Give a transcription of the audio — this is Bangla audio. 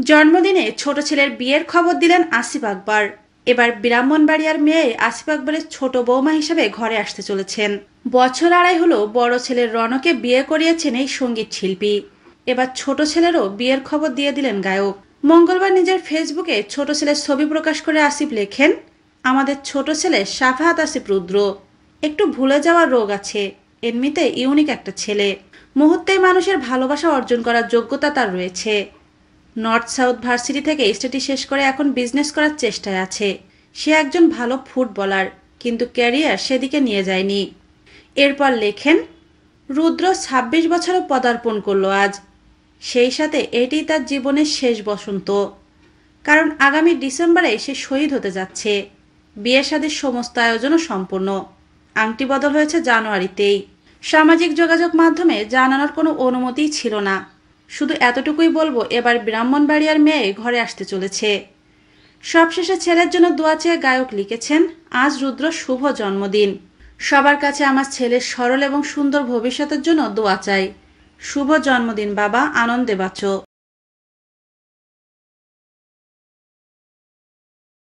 জন্মদিনে ছোট ছেলের বিয়ের খবর দিলেন আসিফ আকবর। এবার ব্রাহ্মণবাড়িয়ার মেয়ে আসিফ আকবরের ছোট বৌমা হিসেবে ঘরে আসতে চলেছেন। বছর আড়াই হলো বড় ছেলের রনকে বিয়ে করিয়েছেন এই সঙ্গীত শিল্পী। এবার ছোট ছেলেরও বিয়ের খবর দিয়ে দিলেন গায়ক। মঙ্গলবার নিজের ফেসবুকে ছোট ছেলের ছবি প্রকাশ করে আসিফ লেখেন, আমাদের ছোট ছেলে সাফাহাত আসিফ রুদ্র। একটু ভুলে যাওয়ার রোগ আছে, এমনিতে ইউনিক একটা ছেলে। মুহূর্তেই মানুষের ভালোবাসা অর্জন করার যোগ্যতা তার রয়েছে। নর্থ সাউথ ভার্সিটি থেকে স্টাডি শেষ করে এখন বিজনেস করার চেষ্টায় আছে। সে একজন ভালো ফুটবলার, কিন্তু ক্যারিয়ার সেদিকে নিয়ে যায়নি। এরপর লেখেন, রুদ্র ২৬ বছরে পদার্পণ করলো আজ। সেই সাথে এটি তার জীবনের শেষ বসন্ত, কারণ আগামী ডিসেম্বরে সে শহীদ হতে যাচ্ছে। বিয়ে শাদীর সমস্ত আয়োজনও সম্পূর্ণ। আংটি বদল হয়েছে জানুয়ারিতেই। সামাজিক যোগাযোগ মাধ্যমে জানানোর কোনো অনুমতিই ছিল না। শুধু এতটুকুই বলবো, এবার ব্রাহ্মণবাড়িয়ার মেয়ে ঘরে আসতে চলেছে। সবশেষে ছেলের জন্য দোয়া চেয়ে গায়ক লিখেছেন, আজ রুদ্র শুভ জন্মদিন। সবার কাছে আমার ছেলের সরল এবং সুন্দর ভবিষ্যতের জন্য দোয়া চাই। শুভ জন্মদিন বাবা, আনন্দে বাঁচো।